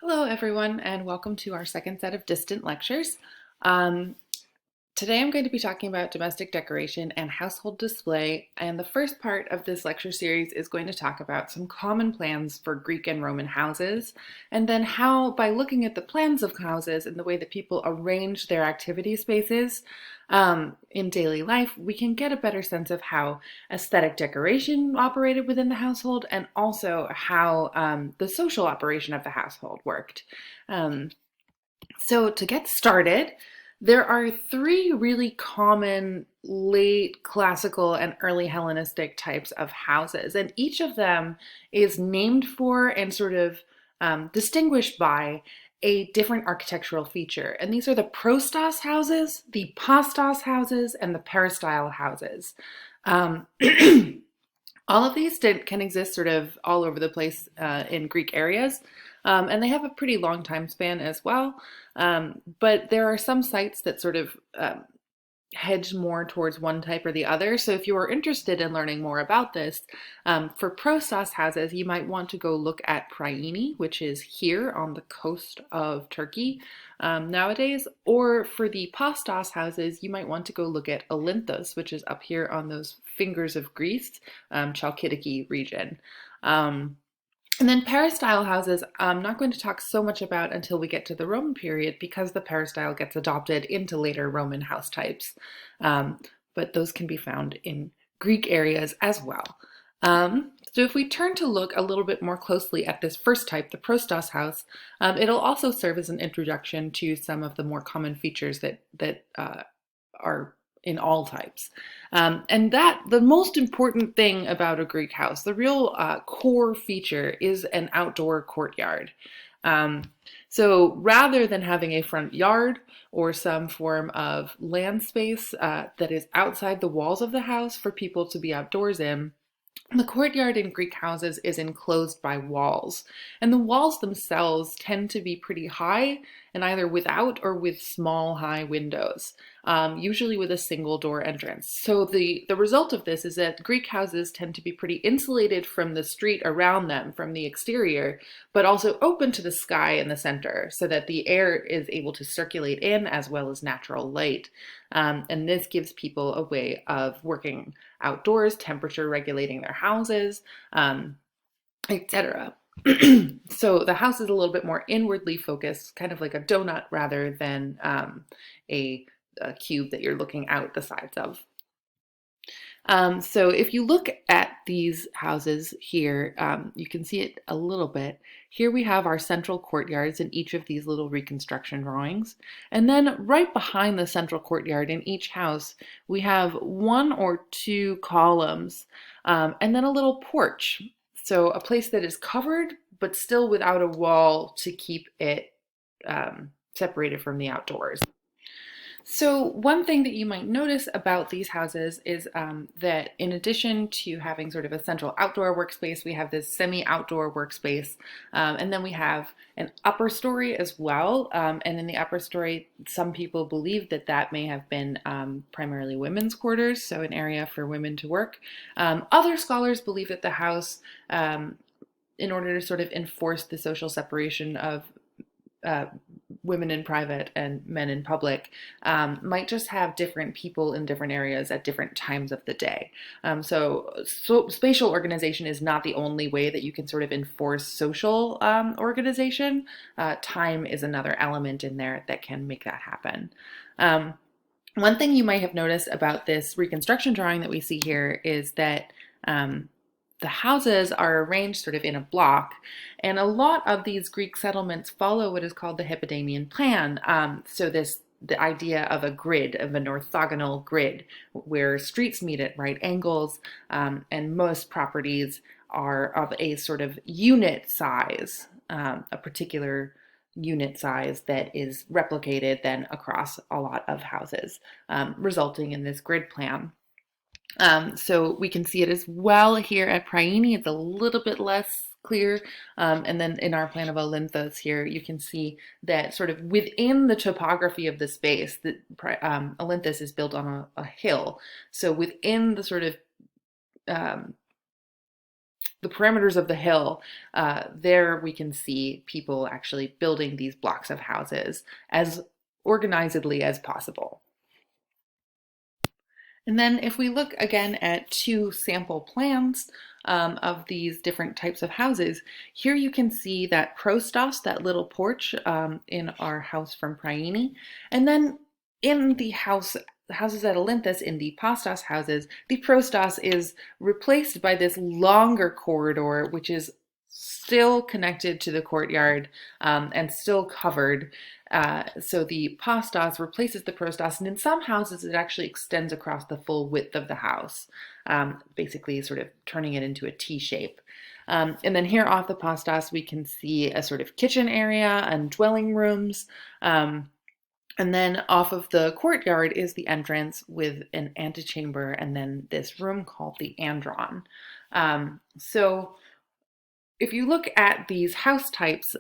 Hello, everyone, and welcome to our second set of distant lectures. Um, Today I'm going to be talking about domestic decoration and household display, and the first part of this lecture series is going to talk about some common plans for Greek and Roman houses, and then how, by looking at the plans of houses and the way that people arrange their activity spaces in daily life, we can get a better sense of how aesthetic decoration operated within the household and also how the social operation of the household worked. Um, so to get started, there are three really common late classical and early Hellenistic types of houses, and each of them is named for and sort of distinguished by a different architectural feature. And these are the prostos houses, the pastos houses, and the peristyle houses. Um, all of these can exist sort of all over the place in Greek areas, and they have a pretty long time span as well. But there are some sites that sort of hedge more towards one type or the other. So if you are interested in learning more about this, for prostos houses, you might want to go look at Priene, which is here on the coast of Turkey nowadays. Or for the pastos houses, you might want to go look at Olynthos, which is up here on those fingers of Greece, Chalkidiki region. And then peristyle houses, I'm not going to talk so much about until we get to the Roman period because the peristyle gets adopted into later Roman house types. Um, but those can be found in Greek areas as well. So if we turn to look a little bit more closely at this first type, the prostos house, it'll also serve as an introduction to some of the more common features that are in all types. And that the most important thing about a Greek house, the real core feature is an outdoor courtyard. Um, so rather than having a front yard or some form of land space that is outside the walls of the house for people to be outdoors in, the courtyard in Greek houses is enclosed by walls, and the walls themselves tend to be pretty high and either without or with small high windows, usually with a single door entrance. So the result of this is that Greek houses tend to be pretty insulated from the street around them from the exterior, but also open to the sky in the center so that the air is able to circulate in as well as natural light. And this gives people a way of working outdoors, temperature regulating their houses, etc. So the house is a little bit more inwardly focused, kind of like a donut rather than a cube that you're looking out the sides of. So if you look at these houses here, you can see it a little bit. Here we have our central courtyards in each of these little reconstruction drawings. And then right behind the central courtyard in each house, we have one or two columns and then a little porch. So a place that is covered, but still without a wall to keep it separated from the outdoors. So one thing that you might notice about these houses is that in addition to having sort of a central outdoor workspace, we have this semi-outdoor workspace, and then we have an upper story as well. And in the upper story, some people believe that that may have been primarily women's quarters, so an area for women to work. Other scholars believe that the house, in order to sort of enforce the social separation of uh, women in private and men in public, might just have different people in different areas at different times of the day. So spatial organization is not the only way that you can sort of enforce social organization. Time is another element in there that can make that happen. One thing you might have noticed about this reconstruction drawing that we see here is that the houses are arranged sort of in a block, and a lot of these Greek settlements follow what is called the Hippodamian plan. The idea of a grid, of an orthogonal grid, where streets meet at right angles, and most properties are of a sort of unit size, a particular unit size that is replicated then across a lot of houses, resulting in this grid plan. So we can see it as well here at Priene. It's a little bit less clear. And then in our plan of Olynthos here, you can see that sort of within the topography of the space, that Olynthos is built on a hill. So within the sort of the parameters of the hill, there we can see people actually building these blocks of houses as organizedly as possible. And then if we look again at two sample plans of these different types of houses, here you can see that prostos, that little porch in our house from Priene. And then in the houses at Olynthus, in the pastos houses, the prostos is replaced by this longer corridor, which is still connected to the courtyard and still covered. So the pastos replaces the prostos, and in some houses it actually extends across the full width of the house, basically sort of turning it into a T shape. And then here off the pastos we can see a sort of kitchen area and dwelling rooms. And then off of the courtyard is the entrance with an antechamber and then this room called the andron. So if you look at these house types,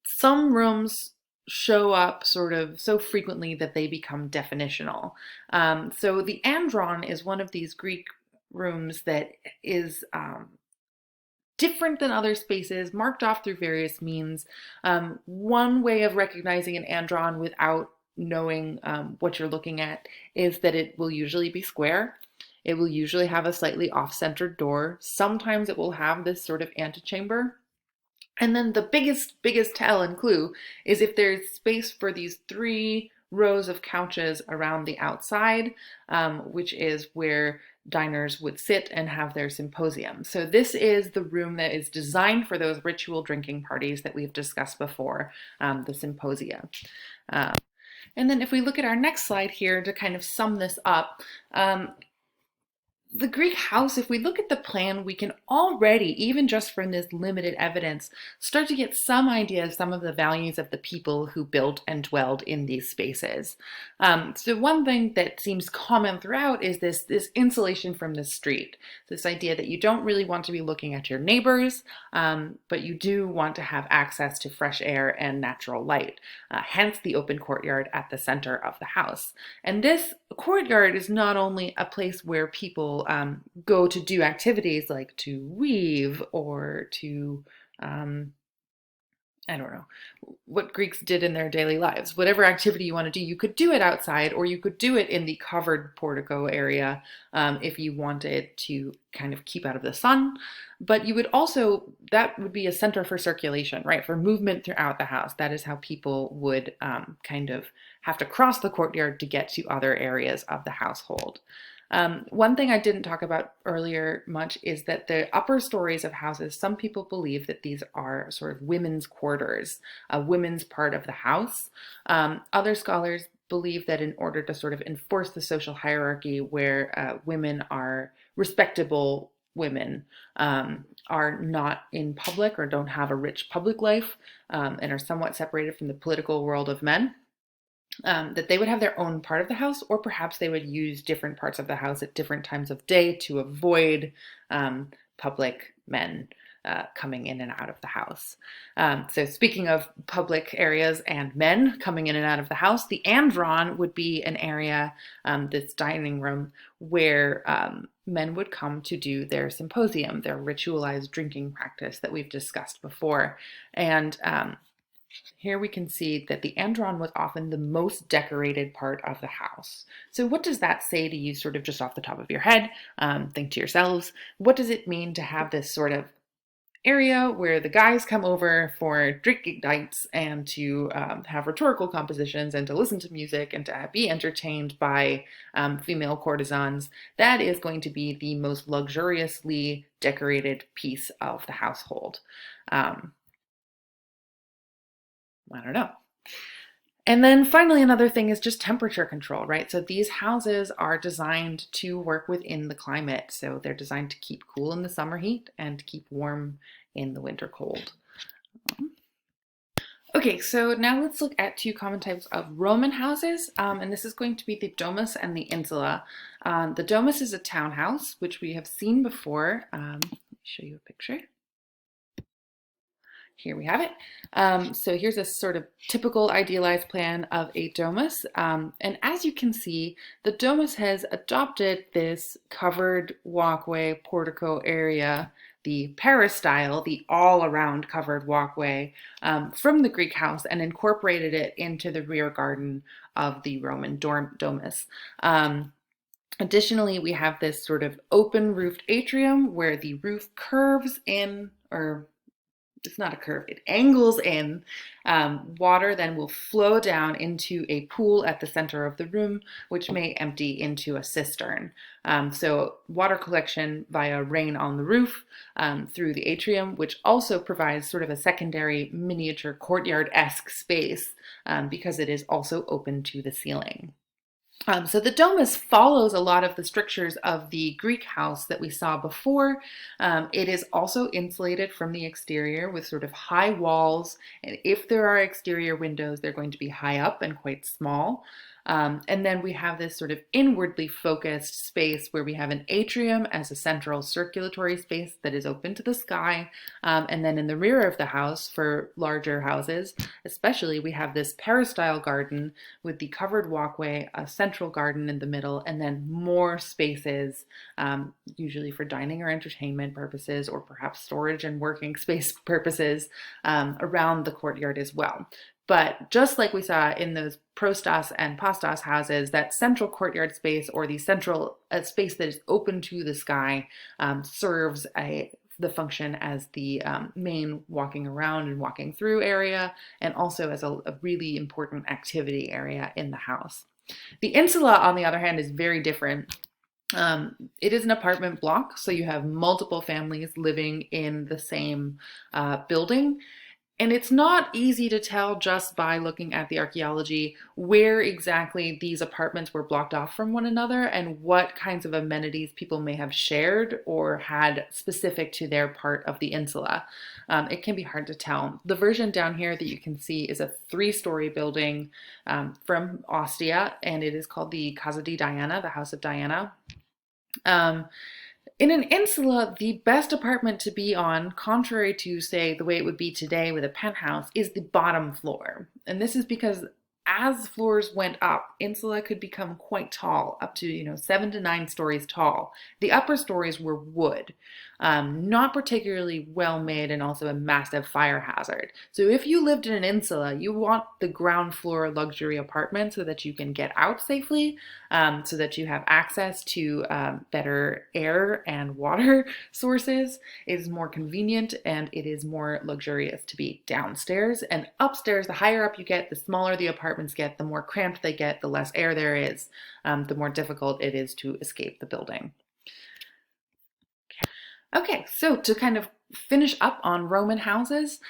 some rooms show up sort of so frequently that they become definitional. So the andron is one of these Greek rooms that is different than other spaces, marked off through various means. One way of recognizing an andron without knowing what you're looking at is that it will usually be square. It will usually have a slightly off-centered door. Sometimes it will have this sort of antechamber. And then the biggest tell and clue is if there's space for these 3 rows of couches around the outside, which is where diners would sit and have their symposium. So this is the room that is designed for those ritual drinking parties that we've discussed before, the symposia. And then if we look at our next slide here to kind of sum this up, the Greek house, if we look at the plan, we can already, even just from this limited evidence, start to get some idea of some of the values of the people who built and dwelled in these spaces. So one thing that seems common throughout is this insulation from the street. This idea that you don't really want to be looking at your neighbors, but you do want to have access to fresh air and natural light. Hence the open courtyard at the center of the house. And this courtyard is not only a place where people go to do activities like to weave or to, I don't know, what Greeks did in their daily lives. Whatever activity you want to do, you could do it outside or you could do it in the covered portico area if you wanted to kind of keep out of the sun. But you would also, that would be a center for circulation, right? For movement throughout the house. That is how people would kind of have to cross the courtyard to get to other areas of the household. One thing I didn't talk about earlier much is that the upper stories of houses, some people believe that these are sort of women's quarters, a women's part of the house. Other scholars believe that in order to sort of enforce the social hierarchy where women are respectable women, are not in public or don't have a rich public life and are somewhat separated from the political world of men, that they would have their own part of the house, or perhaps they would use different parts of the house at different times of day to avoid public men coming in and out of the house. So speaking of public areas and men coming in and out of the house, the andron would be an area, this dining room, where men would come to do their symposium, their ritualized drinking practice that we've discussed before. And here we can see that the andron was often the most decorated part of the house. So what does that say to you sort of just off the top of your head? Think to yourselves, what does it mean to have this sort of area where the guys come over for drinking nights and to have rhetorical compositions and to listen to music and to be entertained by female courtesans? That is going to be the most luxuriously decorated piece of the household. I don't know. And then finally, another thing is just temperature control, right? So these houses are designed to work within the climate. So they're designed to keep cool in the summer heat and to keep warm in the winter cold. Okay, so now let's look at 2 common types of Roman houses, and this is going to be the domus and the insula. The domus is a townhouse, which we have seen before. Let me show you a picture. Here we have it. So here's a sort of typical idealized plan of a domus. And as you can see, the domus has adopted this covered walkway portico area, the peristyle, the all-around covered walkway from the Greek house, and incorporated it into the rear garden of the Roman domus. Additionally, we have this sort of open roofed atrium where the roof curves in, or it's not a curve, it angles in. Water then will flow down into a pool at the center of the room, which may empty into a cistern. So water collection via rain on the roof through the atrium, which also provides sort of a secondary miniature courtyard-esque space because it is also open to the ceiling. So the domus follows a lot of the strictures of the Greek house that we saw before. It is also insulated from the exterior with sort of high walls, and if there are exterior windows, they're going to be high up and quite small. And then we have this sort of inwardly focused space where we have an atrium as a central circulatory space that is open to the sky. And then in the rear of the house, for larger houses especially, we have this peristyle garden with the covered walkway, a central garden in the middle, and then more spaces, usually for dining or entertainment purposes, or perhaps storage and working space purposes around the courtyard as well. But just like we saw in those prostas and pastas houses, that central courtyard space, or the central space that is open to the sky, serves the function as the main walking around and walking through area, and also as a really important activity area in the house. The insula, on the other hand, is very different. It is an apartment block, so you have multiple families living in the same building. And it's not easy to tell just by looking at the archaeology where exactly these apartments were blocked off from one another and what kinds of amenities people may have shared or had specific to their part of the insula. It can be hard to tell. The version down here that you can see is a 3-story building from Ostia, and it is called the Casa di Diana, the House of Diana. In an insula, the best apartment to be on, contrary to, say, the way it would be today with a penthouse, is the bottom floor. And this is because as floors went up, insula could become quite tall, up to 7 to 9 stories tall. The upper stories were wood, not particularly well made, and also a massive fire hazard. So if you lived in an insula, you want the ground floor luxury apartment so that you can get out safely, so that you have access to better air and water sources. It is more convenient and it is more luxurious to be downstairs. And upstairs, the higher up you get, the smaller the apartments get, the more cramped they get, the less air there is, the more difficult it is to escape the building. Okay, so to kind of finish up on Roman houses,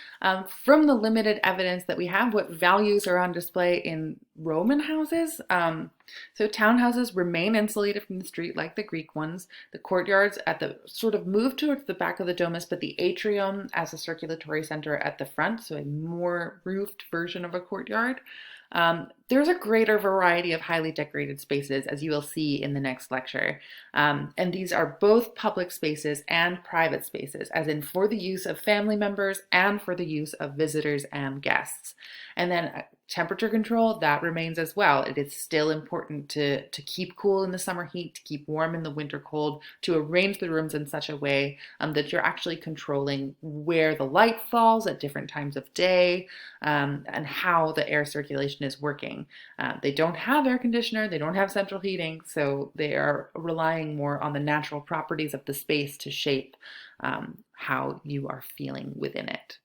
from the limited evidence that we have, what values are on display in Roman houses? So townhouses remain insulated from the street like the Greek ones. The courtyards at the sort of move towards the back of the domus, but the atrium as a circulatory center at the front, so a more roofed version of a courtyard. There's a greater variety of highly decorated spaces, as you will see in the next lecture. And these are both public spaces and private spaces, as in for the use of family members and for the use of visitors and guests. And then temperature control, that remains as well. It is still important to keep cool in the summer heat, to keep warm in the winter cold, to arrange the rooms in such a way that you're actually controlling where the light falls at different times of day, and how the air circulation is working. They don't have air conditioner, they don't have central heating, so they are relying more on the natural properties of the space to shape how you are feeling within it.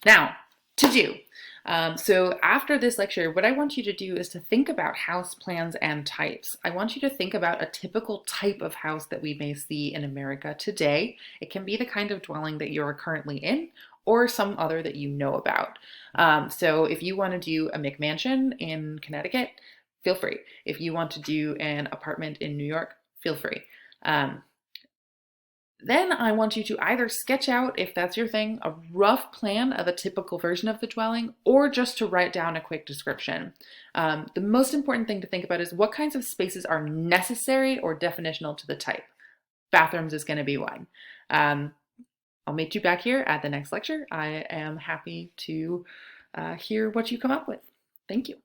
Now, to do. So after this lecture, what I want you to do is to think about house plans and types. I want you to think about a typical type of house that we may see in America today. It can be the kind of dwelling that you're currently in, or some other that you know about. So if you want to do a McMansion in Connecticut, feel free. If you want to do an apartment in New York, feel free. Then I want you to either sketch out, if that's your thing, a rough plan of a typical version of the dwelling, or just to write down a quick description. The most important thing to think about is what kinds of spaces are necessary or definitional to the type. Bathrooms is going to be one. I'll meet you back here at the next lecture. I am happy to hear what you come up with. Thank you.